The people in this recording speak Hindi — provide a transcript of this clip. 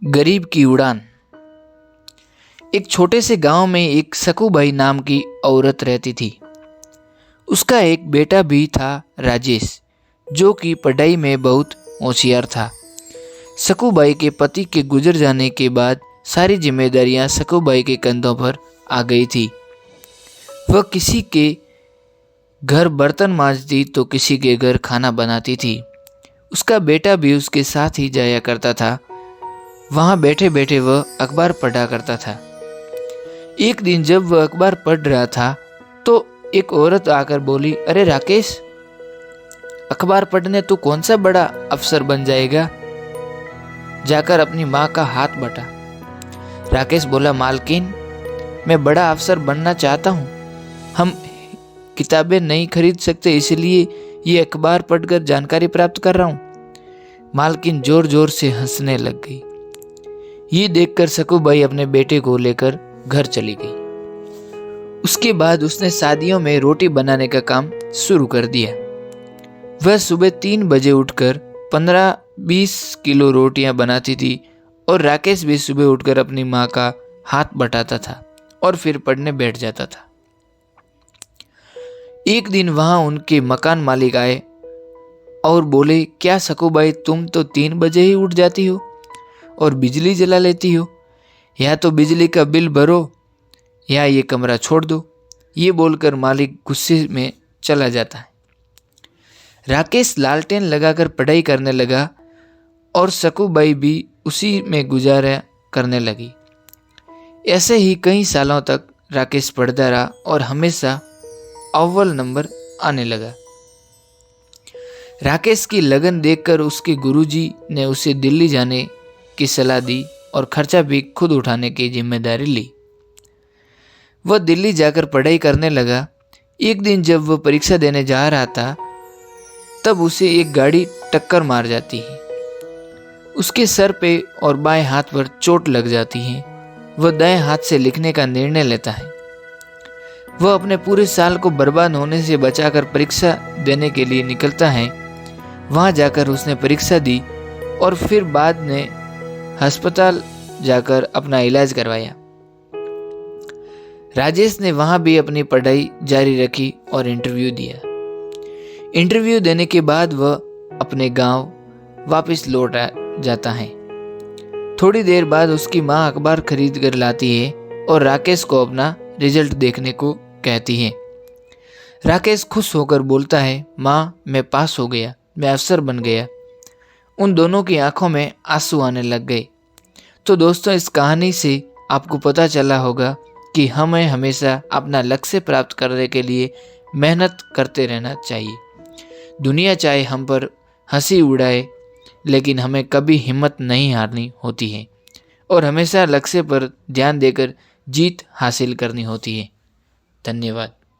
गरीब की उड़ान। एक छोटे से गांव में एक सकूबाई नाम की औरत रहती थी। उसका एक बेटा भी था, राजेश, जो कि पढ़ाई में बहुत होशियार था। सकूबाई के पति के गुजर जाने के बाद सारी जिम्मेदारियां सकूबाई के कंधों पर आ गई थी। वह किसी के घर बर्तन मांजती तो किसी के घर खाना बनाती थी। उसका बेटा भी उसके साथ ही जाया करता था। वहाँ बैठे बैठे वह अखबार पढ़ा करता था। एक दिन जब वह अखबार पढ़ रहा था तो एक औरत आकर बोली, अरे राकेश, अखबार पढ़ने तू कौन सा बड़ा अफसर बन जाएगा, जाकर अपनी माँ का हाथ बटा। राकेश बोला, मालकिन, मैं बड़ा अफसर बनना चाहता हूँ। हम किताबें नहीं खरीद सकते, इसलिए ये अखबार पढ़कर जानकारी प्राप्त कर रहा हूँ। मालकिन जोर जोर से हंसने लग गई। ये देखकर सकूबाई अपने बेटे को लेकर घर चली गई। उसके बाद उसने शादियों में रोटी बनाने का काम शुरू कर दिया। वह सुबह 3 बजे उठकर 15-20 किलो रोटियां बनाती थी और राकेश भी सुबह उठकर अपनी माँ का हाथ बटाता था और फिर पढ़ने बैठ जाता था। एक दिन वहां उनके मकान मालिक आए और बोले, क्या सकूबाई, तुम तो 3 बजे ही उठ जाती हो और बिजली जला लेती हो। या तो बिजली का बिल भरो या ये कमरा छोड़ दो। ये बोलकर मालिक गुस्से में चला जाता है। राकेश लालटेन लगाकर पढ़ाई करने लगा और सकूबाई भी उसी में गुजारा करने लगी। ऐसे ही कई सालों तक राकेश पढ़ता रहा और हमेशा अव्वल नंबर आने लगा। राकेश की लगन देखकर उसके गुरुजी ने उसे दिल्ली जाने की सलाह दी और खर्चा भी खुद उठाने की जिम्मेदारी ली। वह दिल्ली जाकर पढ़ाई करने लगा। एक दिन जब वह परीक्षा देने जा रहा था तब उसे एक गाड़ी टक्कर मार जाती है। उसके सर पे और बाएं हाथ पर चोट लग जाती है। वह दाएं हाथ से लिखने का निर्णय लेता है। वह अपने पूरे साल को बर्बाद होने से बचाकर परीक्षा देने के लिए निकलता है। वहां जाकर उसने परीक्षा दी और फिर बाद में अस्पताल जाकर अपना इलाज करवाया। राजेश ने वहां भी अपनी पढ़ाई जारी रखी और इंटरव्यू दिया। इंटरव्यू देने के बाद वह अपने गांव वापस लौट जाता है। थोड़ी देर बाद उसकी मां अखबार खरीद कर लाती है और राकेश को अपना रिजल्ट देखने को कहती है। राकेश खुश होकर बोलता है, माँ, मैं पास हो गया, मैं अफसर बन गया। उन दोनों की आंखों में आंसू आने लग गए। तो दोस्तों, इस कहानी से आपको पता चला होगा कि हमें हमेशा अपना लक्ष्य प्राप्त करने के लिए मेहनत करते रहना चाहिए। दुनिया चाहे हम पर हंसी उड़ाए, लेकिन हमें कभी हिम्मत नहीं हारनी होती है और हमेशा लक्ष्य पर ध्यान देकर जीत हासिल करनी होती है। धन्यवाद।